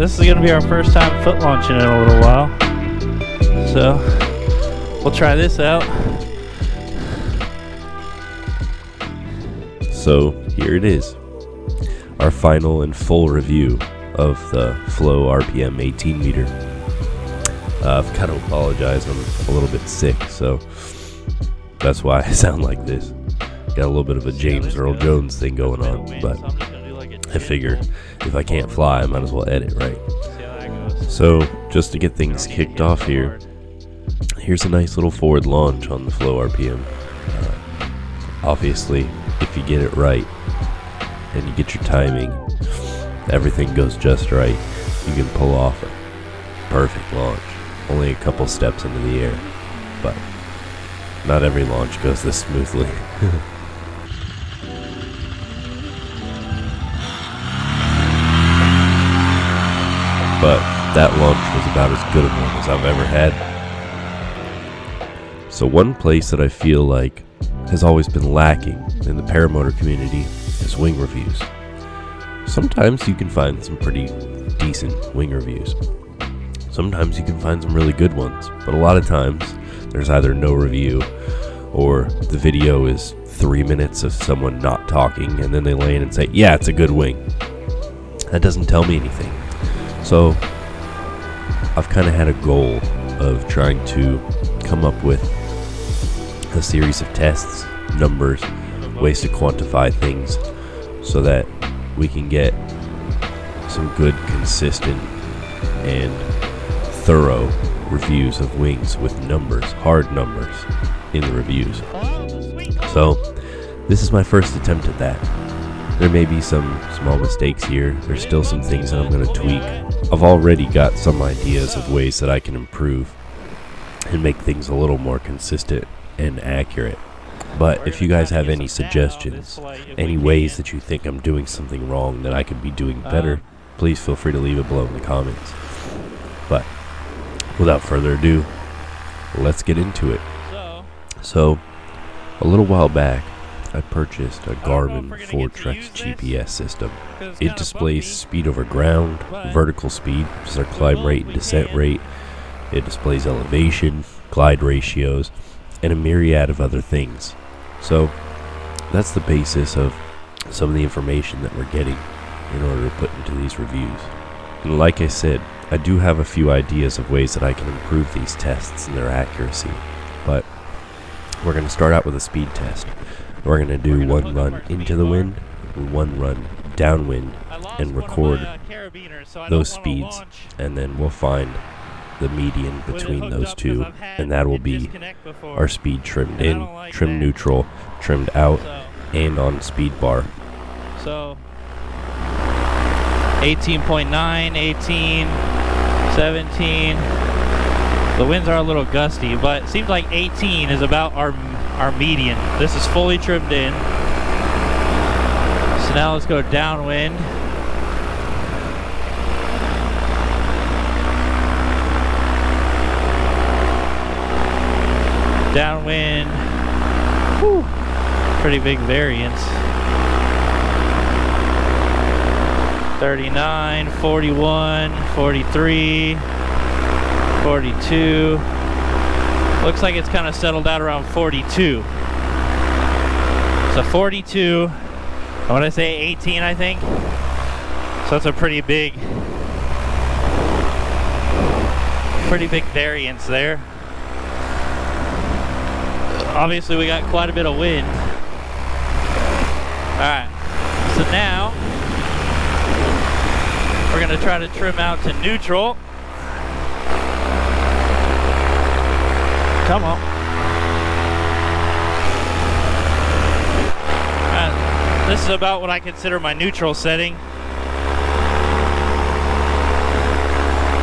this is gonna be our first time foot launching in a little while, so we'll try this out. So here it is, our final and full review of the Flow RPM 18 meter. I've got to apologize, I'm a little bit sick, so that's why I sound like this. Got a little bit of a James Earl Jones thing going on, but I figure if I can't fly, I might as well edit, right? So just to get things kicked off here, here's a nice little forward launch on the Flow RPM. Obviously, if you get it right and you get your timing, everything goes just right, you can pull off a perfect launch. Only a couple steps into the air, but not every launch goes this smoothly. But that launch was about as good a one as I've ever had. So one place that I feel like has always been lacking in the paramotor community is wing reviews. Sometimes you can find some pretty decent wing reviews. Sometimes you can find some really good ones, but a lot of times there's either no review or the video is 3 minutes of someone not talking and then they land and say, yeah, it's a good wing. That doesn't tell me anything. So I've kind of had a goal of trying to come up with a series of tests, numbers, ways to quantify things so that we can get some good, consistent, and thorough reviews of wings with numbers, hard numbers in the reviews. So this is my first attempt at that. There may be some small mistakes here. There's still some things that I'm going to tweak. I've already got some ideas of ways that I can improve and make things a little more consistent and accurate. But if you guys have any suggestions, any ways that you think I'm doing something wrong that I could be doing better, please feel free to leave it below in the comments. But without further ado, let's get into it. So, a little while back, I purchased a Garmin Fortrex GPS system. It displays speed over ground, vertical speed, which is our climb rate and descent rate. It displays elevation, glide ratios, and a myriad of other things. So that's the basis of some of the information that we're getting in order to put into these reviews. And like I said, I do have a few ideas of ways that I can improve these tests and their accuracy. But we're going to start out with a speed test. We're going to do one run into the wind, one run downwind, and record those speeds, and then we'll find the median between those two, and that will be our speed trimmed in, trimmed neutral, trimmed out, and on speed bar. So 18.9, 18, 17. The winds are a little gusty, but it seems like 18 is about our median. This is fully trimmed in. So now let's go downwind. Downwind. Whew, pretty big variance. 39, 41, 43, 42. Looks like it's kind of settled out around 42. So 42. I want to say 18, I think. So that's a pretty big variance there. Obviously, we got quite a bit of wind. Alright, so now we're going to try to trim out to neutral. Come on. This is about what I consider my neutral setting.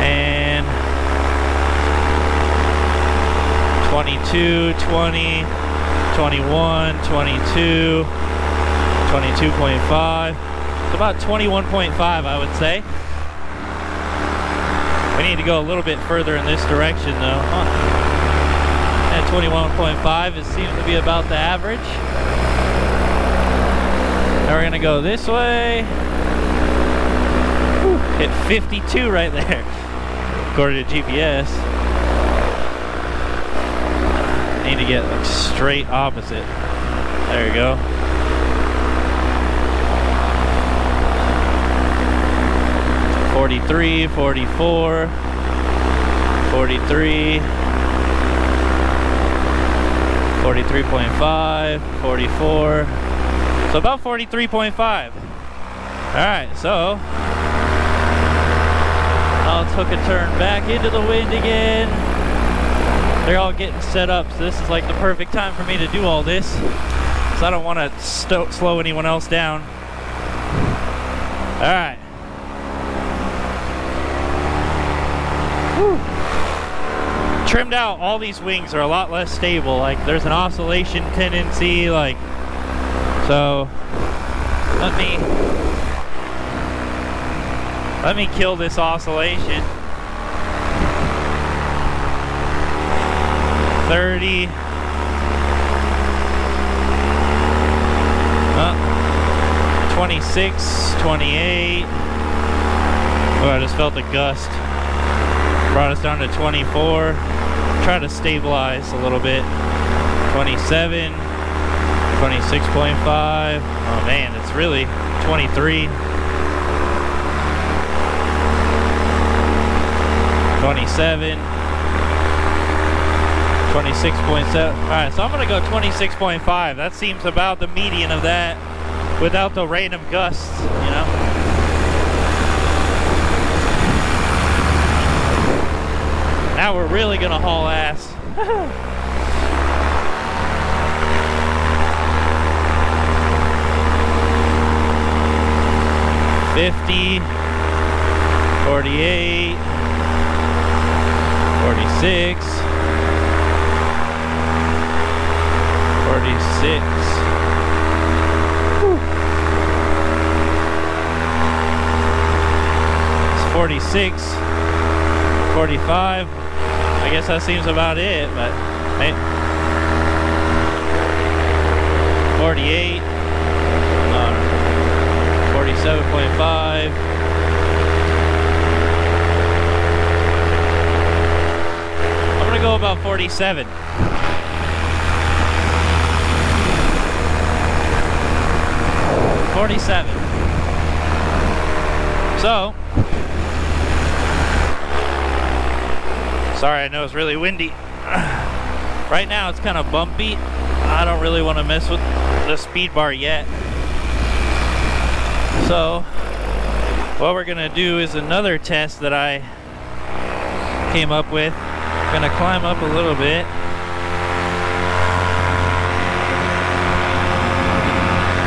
And 22, 20, 21, 22, 22.5. It's about 21.5, I would say. We need to go a little bit further in this direction, though. At 21.5, it seems to be about the average. Now we're going to go this way. Hit 52 right there, according to GPS. Need to get like straight opposite. There you go. $43, $44, $43, $43.5, $44. So about 43.5. Alright, so I'll took a turn back into the wind again. They're all getting set up, so this is like the perfect time for me to do all this. So I don't want to slow anyone else down. Alright. Trimmed out, all these wings are a lot less stable. Like there's an oscillation tendency, like, so let me kill this oscillation. 30. 26, 28. Oh, I just felt the gust. Brought us down to 24. Try to stabilize a little bit. 27, 26.5. Oh man, it's really 23. 27, 26.7. Alright, so I'm gonna go 26.5. That seems about the median of that without the random gusts, you know? Now we're really gonna haul ass. 50, 48, 46, 46. Whew. It's 46, 45. I guess that seems about it, but hey. 48, 47.5. I'm gonna go about 47. So, sorry, I know it's really windy. Right now it's kind of bumpy. I don't really want to mess with the speed bar yet. So, what we're gonna do is another test that I came up with. I'm gonna climb up a little bit.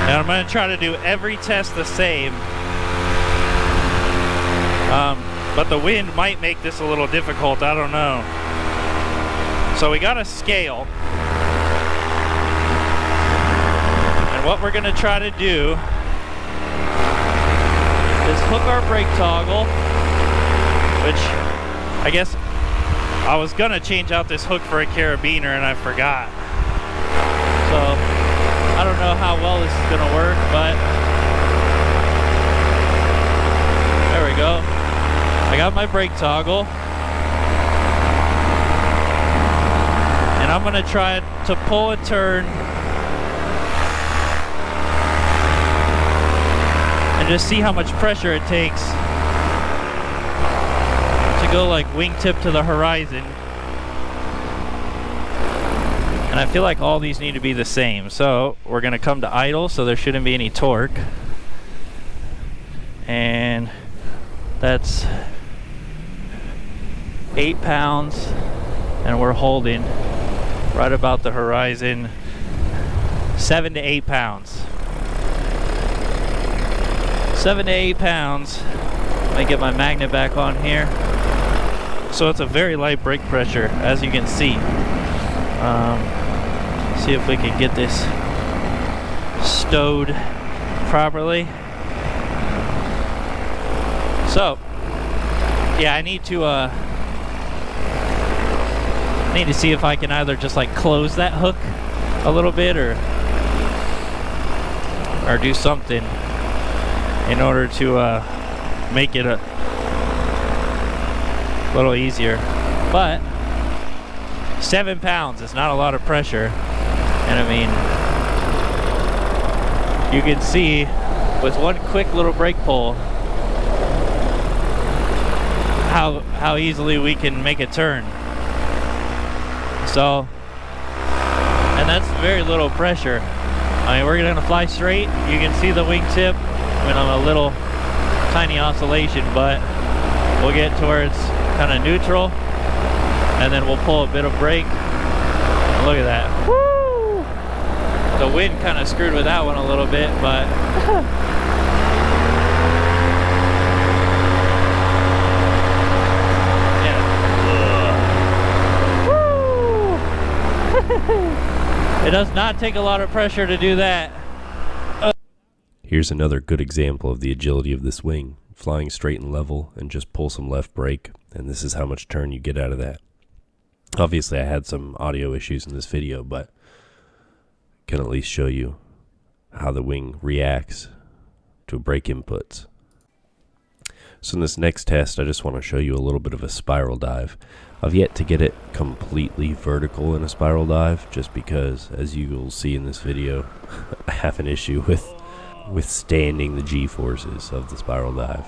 And I'm gonna try to do every test the same. But the wind might make this a little difficult, I don't know. So we got a scale. And what we're gonna try to do is hook our brake toggle, which I guess I was gonna change out this hook for a carabiner and I forgot. So I don't know how well this is gonna work, but there we go. I got my brake toggle, and I'm gonna try to pull a turn and just see how much pressure it takes to go like wingtip to the horizon. And I feel like all these need to be the same. So we're gonna come to idle, so there shouldn't be any torque. And that's 8 pounds, and we're holding right about the horizon 7 to 8 pounds. 7 to 8 pounds. Let me get my magnet back on here. So it's a very light brake pressure, as you can see. See if we can get this stowed properly. So, yeah, I need to see if I can either just like close that hook a little bit or do something in order to make it a little easier. But 7 pounds is not a lot of pressure, and I mean, you can see with one quick little brake pull how easily we can make a turn. So, and that's very little pressure. I mean, we're gonna fly straight. You can see the wingtip when I'm a little tiny oscillation, but we'll get towards kind of neutral, and then we'll pull a bit of brake. Look at that. Woo! The wind kind of screwed with that one a little bit, but it does not take a lot of pressure to do that. Here's another good example of the agility of this wing. Flying straight and level and just pull some left brake, and this is how much turn you get out of that. Obviously I had some audio issues in this video, but can at least show you how the wing reacts to brake inputs. So in this next test, I just want to show you a little bit of a spiral dive. I've yet to get it completely vertical in a spiral dive, just because, as you will see in this video, I have an issue with withstanding the G-forces of the spiral dive.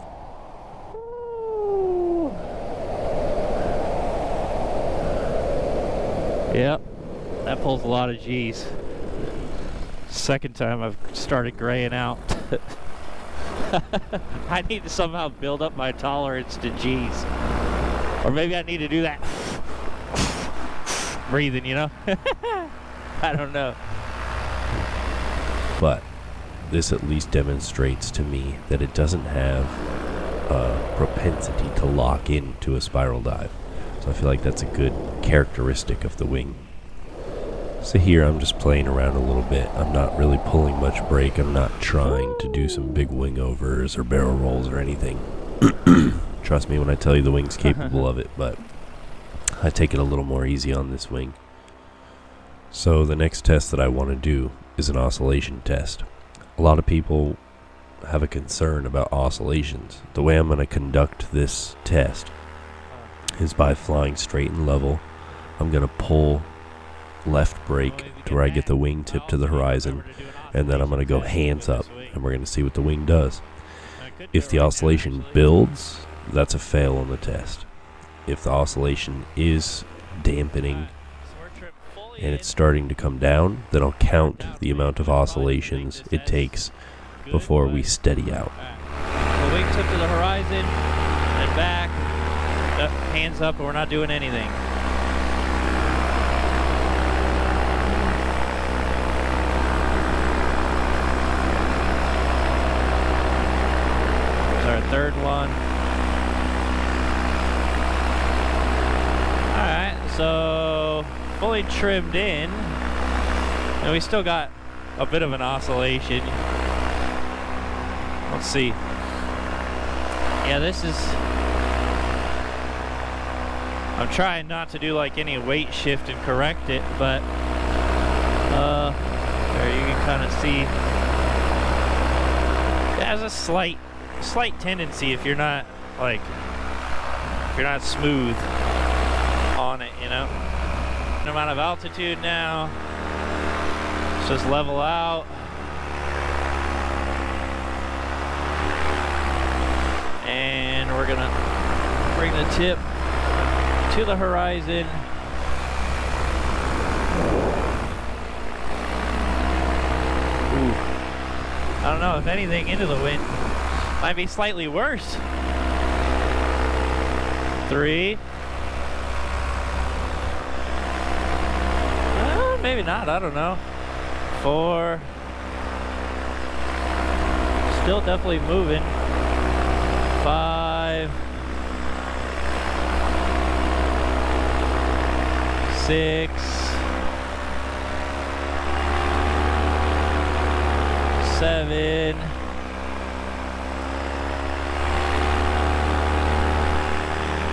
Yep, that pulls a lot of G's. Second time I've started graying out. I need to somehow build up my tolerance to G's. Or maybe I need to do that breathing, you know? I don't know. But this at least demonstrates to me that it doesn't have a propensity to lock into a spiral dive. So I feel like that's a good characteristic of the wing. So here I'm just playing around a little bit. I'm not really pulling much brake. I'm not trying to do some big wing overs or barrel rolls or anything. Trust me when I tell you the wing's capable of it, but I take it a little more easy on this wing. So the next test that I want to do is an oscillation test. A lot of people have a concern about oscillations. The way I'm going to conduct this test is by flying straight and level. I'm going to pull left brake to where I get the wing tip to the horizon, and then I'm going to go hands up, and we're going to see what the wing does. If the oscillation builds, that's a fail on the test. If the oscillation is dampening and it's starting to come down, then I'll count the amount of oscillations it takes before we steady out. The wing tip to the horizon and back, hands up, and we're not doing anything. There's our third one. Alright, so fully trimmed in, and we still got a bit of an oscillation. Let's see. Yeah, this is, I'm trying not to do like any weight shift and correct it, but there you can kind of see it has a slight tendency if you're not smooth on it, you know. No amount of altitude now. Let's just level out. And we're gonna bring the tip to the horizon. Ooh. I don't know, if anything, into the wind might be slightly worse. 3. Maybe not, I don't know. 4. Still definitely moving. 5. 6. 7.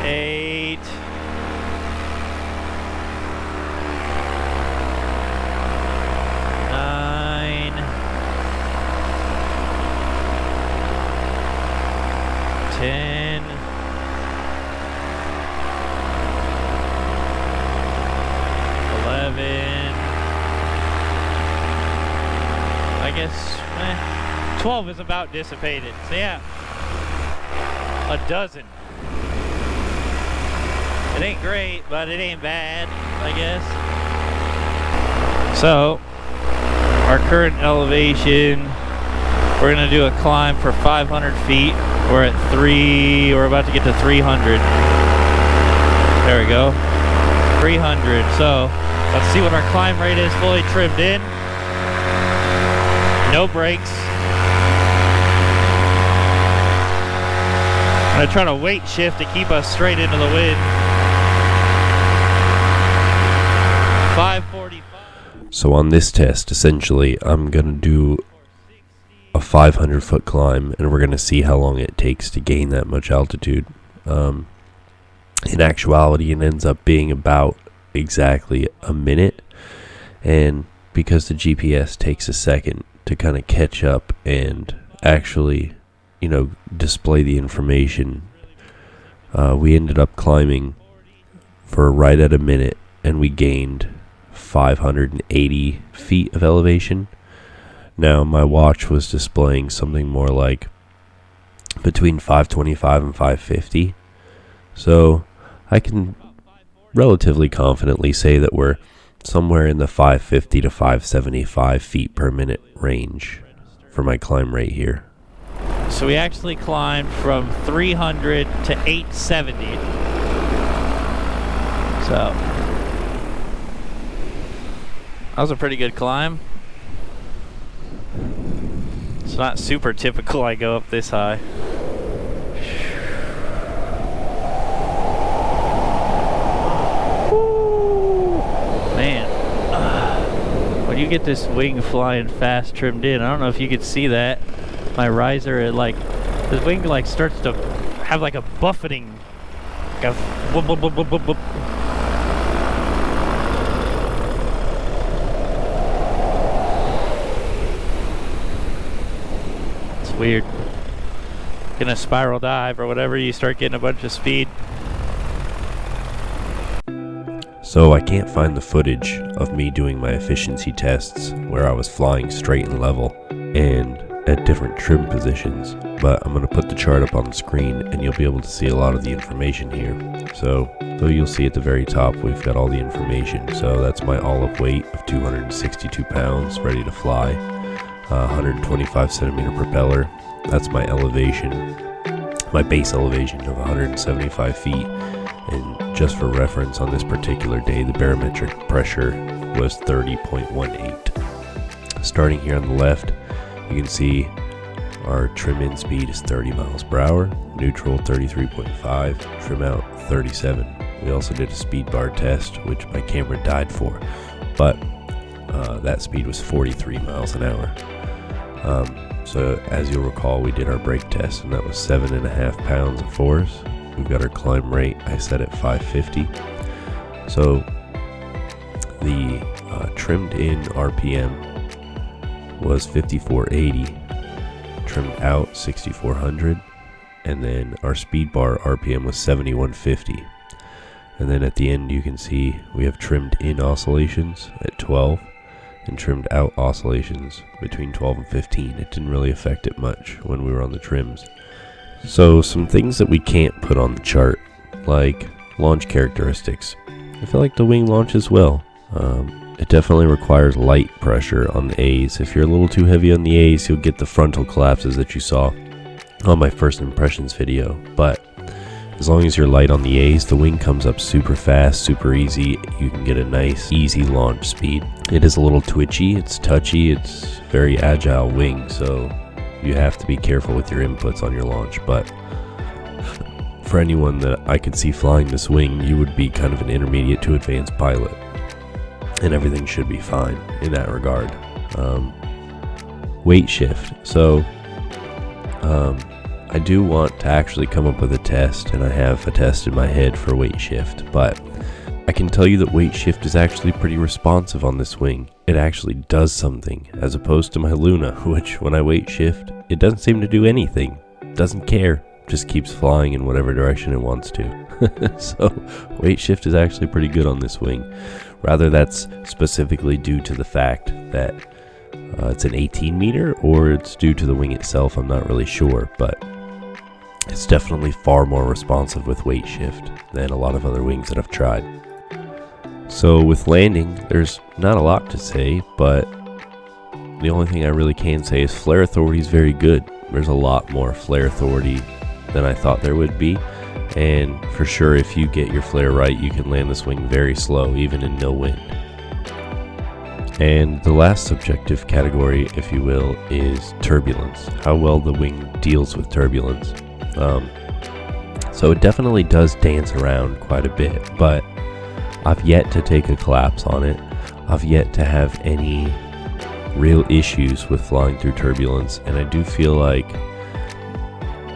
8. 9. 10. 10. 11. I guess 12 is about dissipated. So yeah, a dozen. It ain't great, but it ain't bad, I guess. So our current elevation, we're gonna do a climb for 500 feet. We're at we're about to get to 300. There we go. 300. So let's see what our climb rate is fully trimmed in. No brakes. I'm gonna try to weight shift to keep us straight into the wind. 545. So on this test, essentially, I'm going to do a 500-foot climb, and we're going to see how long it takes to gain that much altitude. In actuality, it ends up being about exactly a minute, and because the GPS takes a second to kind of catch up and actually, display the information, we ended up climbing for right at a minute, and we gained 580 feet of elevation. Now my watch was displaying something more like between 525 and 550, so I can relatively confidently say that we're somewhere in the 550 to 575 feet per minute range for my climb rate here. So we actually climbed from 300 to 870. So that was a pretty good climb. It's not super typical I go up this high. Woo! Man, when you get this wing flying fast trimmed in, I don't know if you could see that. My riser, this wing starts to have like a buffeting, like a whoop, whoop, whoop, whoop, whoop, whoop. Weird. In a spiral dive or whatever, you start getting a bunch of speed. So I can't find the footage of me doing my efficiency tests where I was flying straight and level and at different trim positions, but I'm going to put the chart up on the screen and you'll be able to see a lot of the information here. So you'll see at the very top we've got all the information. So that's my all-up weight of 262 pounds ready to fly. 125 centimeter propeller. That's my elevation, my base elevation of 175 feet. And just for reference, on this particular day, the barometric pressure was 30.18. Starting here on the left, you can see our trim in speed is 30 miles per hour, neutral 33.5, trim out 37. We also did a speed bar test, which my camera died for, but that speed was 43 miles an hour. So as you'll recall, we did our brake test, and that was 7.5 pounds of force. We've got our climb rate, I set at 550. So the trimmed in RPM was 5480, trimmed out 6400, and then our speed bar RPM was 7150. And then at the end you can see we have trimmed in oscillations at 12 and trimmed out oscillations between 12 and 15. It didn't really affect it much when we were on the trims. So some things that we can't put on the chart, like launch characteristics. I feel like the wing launches well. It definitely requires light pressure on the A's. If you're a little too heavy on the A's, you'll get the frontal collapses that you saw on my first impressions video. But as long as you're light on the A's, the wing comes up super fast, super easy. You can get a nice, easy launch speed. It is a little twitchy, it's touchy, it's very agile wing, so you have to be careful with your inputs on your launch. But for anyone that I could see flying this wing, you would be kind of an intermediate to advanced pilot, and everything should be fine in that regard. Weight shift. So I do want to actually come up with a test, and I have a test in my head for weight shift, but I can tell you that weight shift is actually pretty responsive on this wing. It actually does something, as opposed to my Luna, which when I weight shift, it doesn't seem to do anything. It doesn't care. just keeps flying in whatever direction it wants to. So weight shift is actually pretty good on this wing. Rather, that's specifically due to the fact that it's an 18 meter, or it's due to the wing itself. I'm not really sure, but it's definitely far more responsive with weight shift than a lot of other wings that I've tried. So with landing, there's not a lot to say, but the only thing I really can say is flare authority is very good. There's a lot more flare authority than I thought there would be, and for sure if you get your flare right, you can land this wing very slow, even in no wind. And the last subjective category, if you will, is turbulence. How well the wing deals with turbulence. So it definitely does dance around quite a bit, but I've yet to take a collapse on it. I've yet to have any real issues with flying through turbulence, and I do feel like,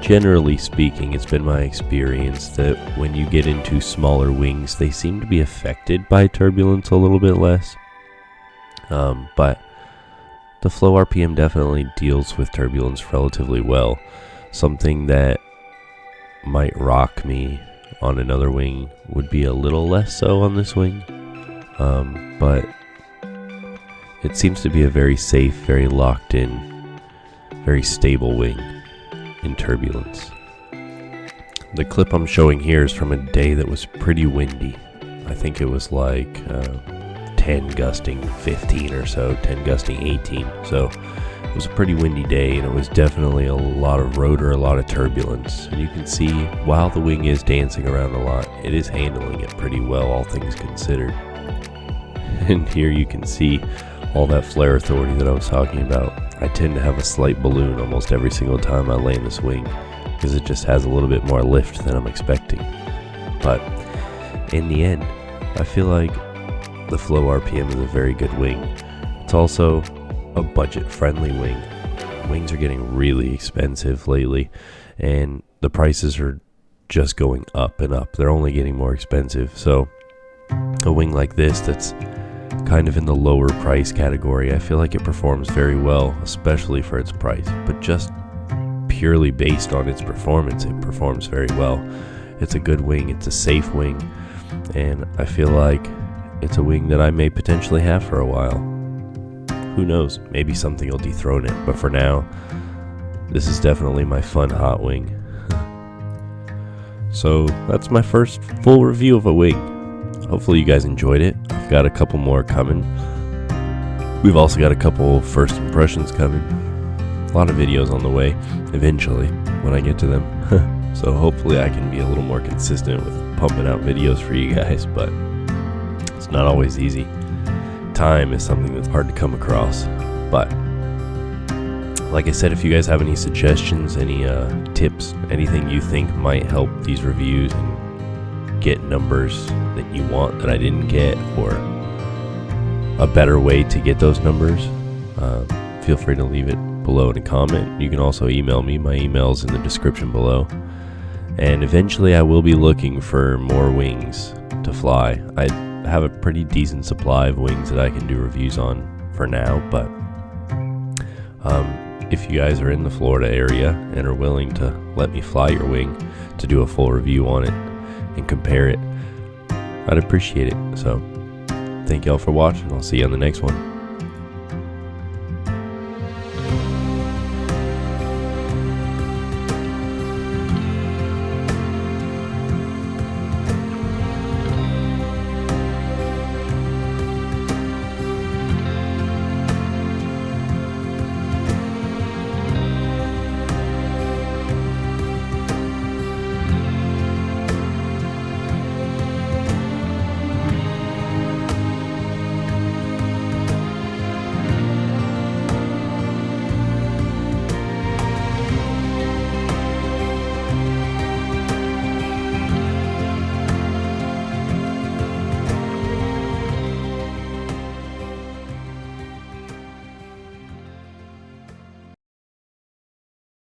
generally speaking, it's been my experience that when you get into smaller wings, they seem to be affected by turbulence a little bit less. But the flow RPM definitely deals with turbulence relatively well. Something that might rock me on another wing would be a little less so on this wing. But it seems to be a very safe, very locked in, very stable wing in turbulence. The clip I'm showing here is from a day that was pretty windy. I think it was like 10 gusting 15 or so, 10 gusting 18. So it was a pretty windy day, and it was definitely a lot of rotor, a lot of turbulence. And you can see while the wing is dancing around a lot, it is handling it pretty well, all things considered. And here you can see all that flare authority that I was talking about. I tend to have a slight balloon almost every single time I land this wing, because it just has a little bit more lift than I'm expecting. But in the end, I feel like the flow RPM is a very good wing. It's also a budget-friendly wing. Wings are getting really expensive lately, and the prices are just going up and up. They're only getting more expensive. So a wing like this that's kind of in the lower price category, I feel like it performs very well, especially for its price. But just purely based on its performance, it performs very well. It's a good wing, it's a safe wing, and I feel like it's a wing that I may potentially have for a while. Who knows, maybe something will dethrone it, but for now, this is definitely my fun hot wing. So that's my first full review of a wing. Hopefully you guys enjoyed it. I've got a couple more coming. We've also got a couple first impressions coming. A lot of videos on the way, eventually, when I get to them. So hopefully I can be a little more consistent with pumping out videos for you guys, but it's not always easy. Time is something that's hard to come across. But like I said, if you guys have any suggestions, any tips, anything you think might help these reviews and get numbers that you want that I didn't get, or a better way to get those numbers, feel free to leave it below in a comment. You can also email me. My email's in the description below. And eventually I will be looking for more wings to fly. I have a pretty decent supply of wings that I can do reviews on for now, but if you guys are in the Florida area and are willing to let me fly your wing to do a full review on it and compare it, I'd appreciate it. So thank y'all for watching. I'll see you on the next one.